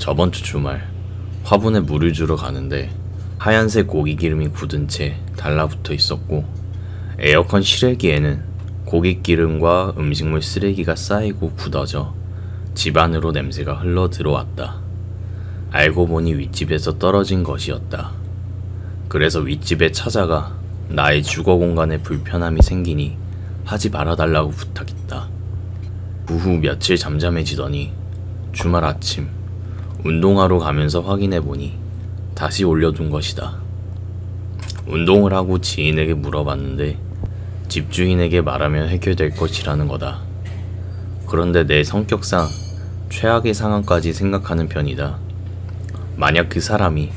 저번 주 주말 화분에 물을 주러 가는데 하얀색 고기 기름이 굳은 채 달라붙어 있었고, 에어컨 실외기에는 고기 기름과 음식물 쓰레기가 쌓이고 굳어져 집 안으로 냄새가 흘러 들어왔다. 알고 보니 윗집에서 떨어진 것이었다. 그래서 윗집에 찾아가 나의 주거 공간에 불편함이 생기니 하지 말아달라고 부탁했다. 그 후 며칠 잠잠해지더니 주말 아침 운동하러 가면서 확인해보니 다시 올려둔 것이다. 운동을 하고 지인에게 물어봤는데 집주인에게 말하면 해결될 것이라는 거다. 그런데 내 성격상 최악의 상황까지 생각하는 편이다. 만약 그 사람이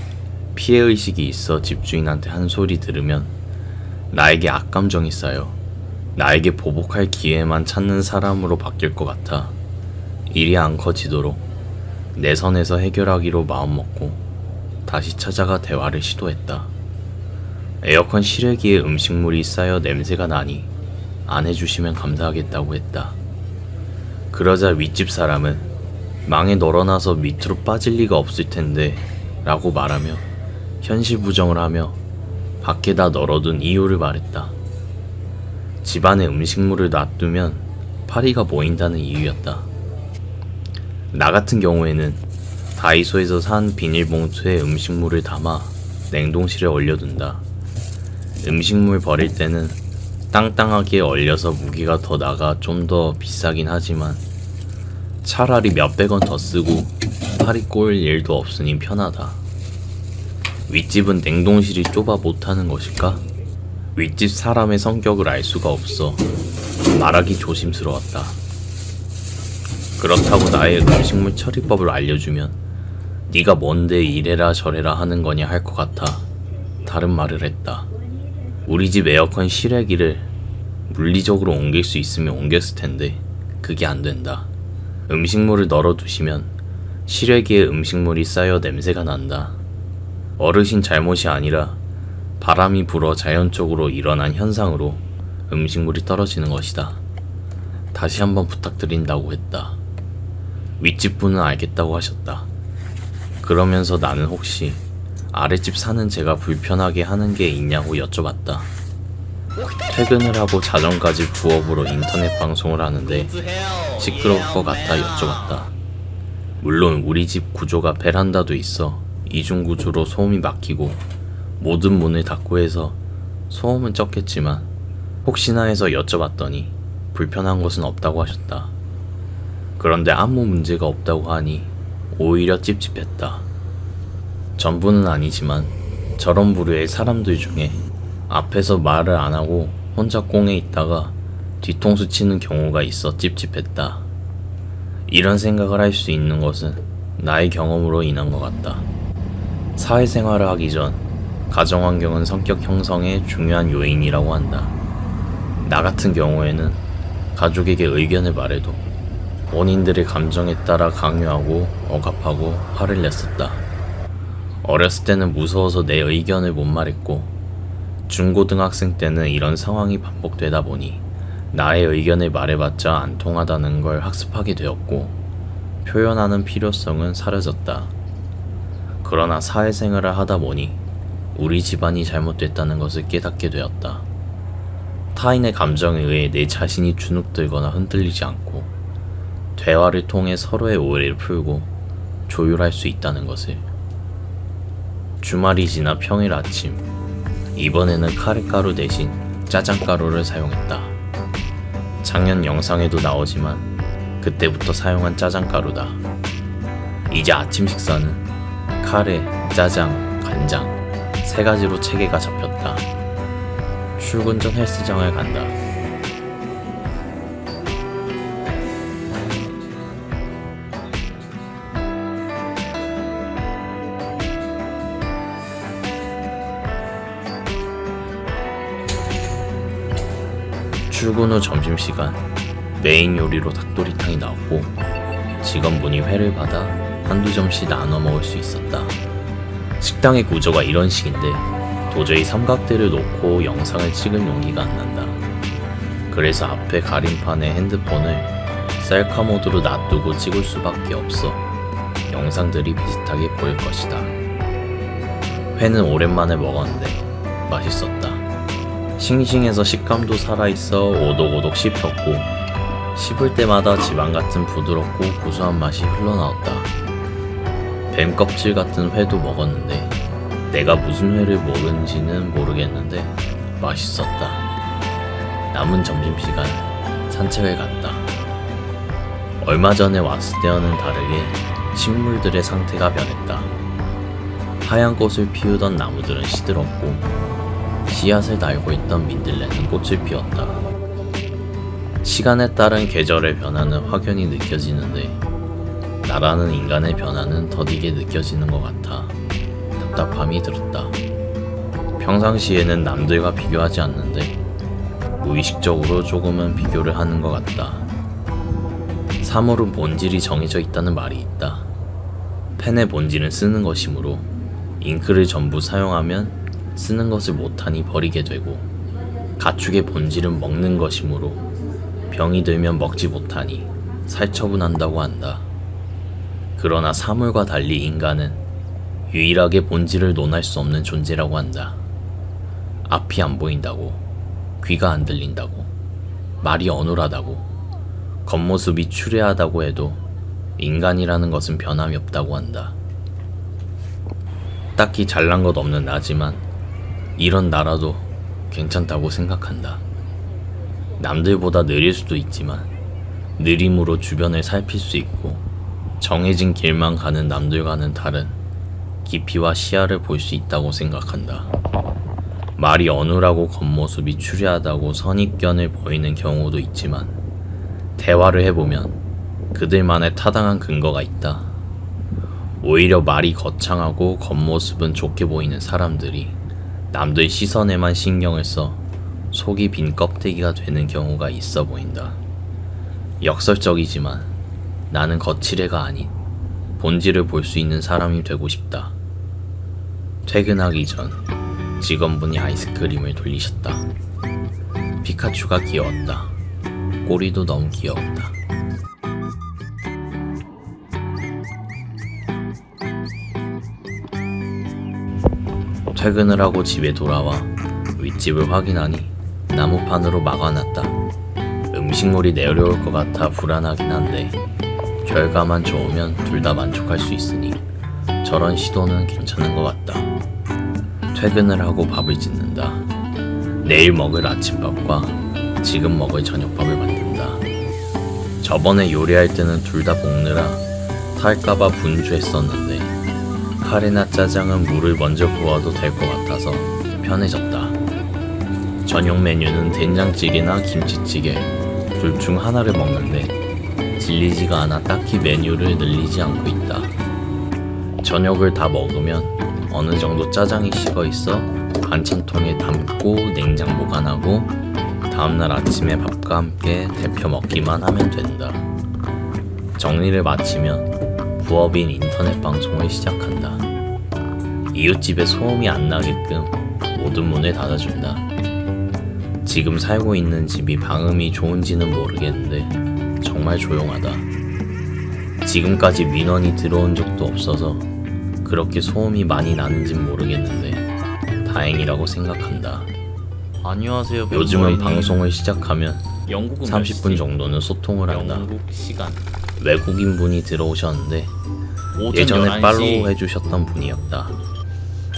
피해의식이 있어 집주인한테 한 소리 들으면 나에게 악감정이 쌓여 나에게 보복할 기회만 찾는 사람으로 바뀔 것 같아 일이 안 커지도록 내 선에서 해결하기로 마음먹고 다시 찾아가 대화를 시도했다. 에어컨 실외기에 음식물이 쌓여 냄새가 나니 안 해주시면 감사하겠다고 했다. 그러자 윗집 사람은 망에 널어놔서 밑으로 빠질 리가 없을 텐데 라고 말하며 현실 부정을 하며 밖에다 널어둔 이유를 말했다. 집안에 음식물을 놔두면 파리가 모인다는 이유였다. 나 같은 경우에는 다이소에서 산 비닐봉투에 음식물을 담아 냉동실에 얼려둔다. 음식물 버릴 때는 땅땅하게 얼려서 무게가 더 나가 좀 더 비싸긴 하지만 차라리 몇백 원 더 쓰고 파리 꼬일 일도 없으니 편하다. 윗집은 냉동실이 좁아 못하는 것일까? 윗집 사람의 성격을 알 수가 없어 말하기 조심스러웠다. 그렇다고 나의 음식물 처리법을 알려주면 네가 뭔데 이래라 저래라 하는 거냐 할 것 같아 다른 말을 했다. 우리 집 에어컨 실외기를 물리적으로 옮길 수 있으면 옮겼을 텐데 그게 안 된다. 음식물을 널어두시면 실외기에 음식물이 쌓여 냄새가 난다. 어르신 잘못이 아니라 바람이 불어 자연적으로 일어난 현상으로 음식물이 떨어지는 것이다. 다시 한번 부탁드린다고 했다. 윗집 분은 알겠다고 하셨다. 그러면서 나는 혹시 아랫집 사는 제가 불편하게 하는 게 있냐고 여쭤봤다. 퇴근을 하고 자정까지 부업으로 인터넷 방송을 하는데 시끄러울 것 같아 여쭤봤다. 물론 우리 집 구조가 베란다도 있어 이중 구조로 소음이 막히고 모든 문을 닫고 해서 소음은 적겠지만 혹시나 해서 여쭤봤더니 불편한 것은 없다고 하셨다. 그런데 아무 문제가 없다고 하니 오히려 찝찝했다. 전부는 아니지만 저런 부류의 사람들 중에 앞에서 말을 안 하고 혼자 꽁에 있다가 뒤통수 치는 경우가 있어 찝찝했다. 이런 생각을 할 수 있는 것은 나의 경험으로 인한 것 같다. 사회생활을 하기 전 가정환경은 성격 형성의 중요한 요인이라고 한다. 나 같은 경우에는 가족에게 의견을 말해도 본인들의 감정에 따라 강요하고 억압하고 화를 냈었다. 어렸을 때는 무서워서 내 의견을 못 말했고 중고등학생 때는 이런 상황이 반복되다 보니 나의 의견을 말해봤자 안 통하다는 걸 학습하게 되었고 표현하는 필요성은 사라졌다. 그러나 사회생활을 하다 보니 우리 집안이 잘못됐다는 것을 깨닫게 되었다. 타인의 감정에 의해 내 자신이 주눅들거나 흔들리지 않고 대화를 통해 서로의 오해를 풀고 조율할 수 있다는 것을. 주말이 지나 평일 아침, 이번에는 카레가루 대신 짜장가루를 사용했다. 작년 영상에도 나오지만 그때부터 사용한 짜장가루다. 이제 아침 식사는 카레, 짜장, 간장 3가지로 체계가 잡혔다. 출근 전 헬스장을 간다. 출근 후 점심시간 메인 요리로 닭도리탕이 나왔고 직원분이 회를 받아 한두 점씩 나눠 먹을 수 있었다. 식당의 구조가 이런 식인데 도저히 삼각대를 놓고 영상을 찍을 용기가 안 난다. 그래서 앞에 가림판에 핸드폰을 셀카 모드로 놔두고 찍을 수밖에 없어 영상들이 비슷하게 보일 것이다. 회는 오랜만에 먹었는데 맛있었다. 싱싱해서 식감도 살아있어 오독오독 씹혔고 씹을 때마다 지방 같은 부드럽고 고소한 맛이 흘러나왔다. 뱀 껍질 같은 회도 먹었는데 내가 무슨 회를 먹은지는 모르겠는데 맛있었다. 남은 점심시간 산책을 갔다. 얼마 전에 왔을 때와는 다르게 식물들의 상태가 변했다. 하얀 꽃을 피우던 나무들은 시들었고 씨앗을 달고 있던 민들레는 꽃을 피웠다. 시간에 따른 계절의 변화는 확연히 느껴지는데 나라는 인간의 변화는 더디게 느껴지는 것 같아 답답함이 들었다. 평상시에는 남들과 비교하지 않는데 무의식적으로 조금은 비교를 하는 것 같다. 사물은 본질이 정해져 있다는 말이 있다. 펜의 본질은 쓰는 것이므로 잉크를 전부 사용하면 쓰는 것을 못하니 버리게 되고 가축의 본질은 먹는 것이므로 병이 들면 먹지 못하니 살처분한다고 한다. 그러나 사물과 달리 인간은 유일하게 본질을 논할 수 없는 존재라고 한다. 앞이 안 보인다고, 귀가 안 들린다고, 말이 어눌하다고, 겉모습이 추레하다고 해도 인간이라는 것은 변함이 없다고 한다. 딱히 잘난 것 없는 나지만 이런 나라도 괜찮다고 생각한다. 남들보다 느릴 수도 있지만 느림으로 주변을 살필 수 있고 정해진 길만 가는 남들과는 다른 깊이와 시야를 볼 수 있다고 생각한다. 말이 어눌하고 겉모습이 추리하다고 선입견을 보이는 경우도 있지만 대화를 해보면 그들만의 타당한 근거가 있다. 오히려 말이 거창하고 겉모습은 좋게 보이는 사람들이 남들 시선에만 신경을 써 속이 빈 껍데기가 되는 경우가 있어 보인다. 역설적이지만 나는 거칠애가 아닌 본질을 볼 수 있는 사람이 되고 싶다. 퇴근하기 전 직원분이 아이스크림을 돌리셨다. 피카츄가 귀여웠다. 꼬리도 너무 귀여웠다. 퇴근을 하고 집에 돌아와 윗집을 확인하니 나무판으로 막아놨다. 음식물이 내려올 것 같아 불안하긴 한데 결과만 좋으면 둘 다 만족할 수 있으니 저런 시도는 괜찮은 것 같다. 퇴근을 하고 밥을 짓는다. 내일 먹을 아침밥과 지금 먹을 저녁밥을 만든다. 저번에 요리할 때는 둘 다 볶느라 탈까봐 분주했었는데 카레나 짜장은 물을 먼저 부어도 될 것 같아서 편해졌다. 저녁 메뉴는 된장찌개나 김치찌개 둘 중 하나를 먹는데 질리지가 않아 딱히 메뉴를 늘리지 않고 있다. 저녁을 다 먹으면 어느 정도 짜장이 식어 있어 반찬통에 담고 냉장 보관하고 다음날 아침에 밥과 함께 데펴 먹기만 하면 된다. 정리를 마치면 부업인 인터넷 방송을 시작한다. 이웃집에 소음이 안 나게끔 모든 문을 닫아준다. 지금 살고 있는 집이 방음이 좋은지는 모르겠는데 정말 조용하다. 지금까지 민원이 들어온 적도 없어서 그렇게 소음이 많이 나는진 모르겠는데 다행이라고 생각한다. 안녕하세요. 요즘은 방송을 시작하면 영국은 30분 정도는 소통을 한다. 영국 시간 외국인 분이 들어오셨는데 오전 예전에 11시. 팔로우 해주셨던 분이었다.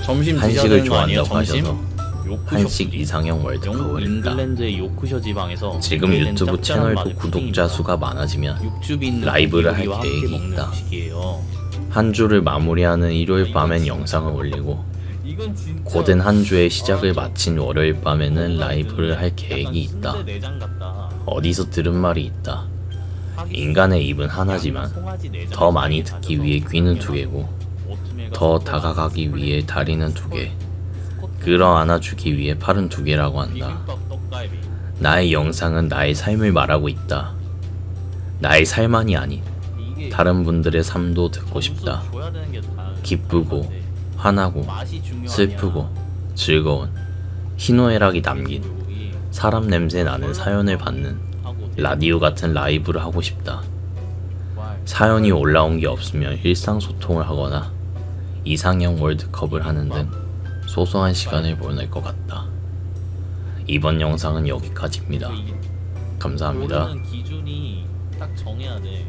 점심 한식을 드셔야 되는 거 좋아한다고 아니에요? 점심? 하셔서 요크셔 한식 이상형 영국 월드컵을 했다. 잉글랜드의 요크셔 지방에서 지금 준비된 유튜브 짭짤한 채널도 맛의 구독자 푸딩입니다. 수가 많아지면 육즙이 있는 라이브를 할 고기와 함께 계획이 먹는 있다. 음식이에요. 한 주를 마무리하는 일요일 밤엔 영상을 올리고 이건 진짜 고된 한 주의 시작을 마친 월요일 밤에는 라이브를 할 계획이 있다. 순대 내장 같다. 어디서 들은 말이 있다. 인간의 입은 하나지만 송아지 내장 더 많이 같이 듣기 위해 귀는 두 가져서 개고 오트밀과 더 스코라, 다가가기 위해 다리는 두 개, 스코트, 끌어안아주기 위해 팔은 두 개라고 한다. 비빔밥 떡갈비. 나의 영상은 나의 삶을 말하고 있다. 나의 삶만이 아닌 이게 다른 분들의 삶도 듣고 점수 싶다. 줘야 되는 게 다- 기쁘고 화나고 맛이 중요하냐. 슬프고 즐거운 희노애락이 담긴 불고기 사람 냄새 나는 사연을 받는 하고 라디오 같은 라이브를 하고 싶다. 사연이 올라온 게 없으면 일상소통을 하거나 이상형 월드컵을 하는 등 소소한 시간을 보낼 것 같다. 이번 영상은 여기까지입니다. 이게 감사합니다. 모르는 기준이 딱 정해야 돼.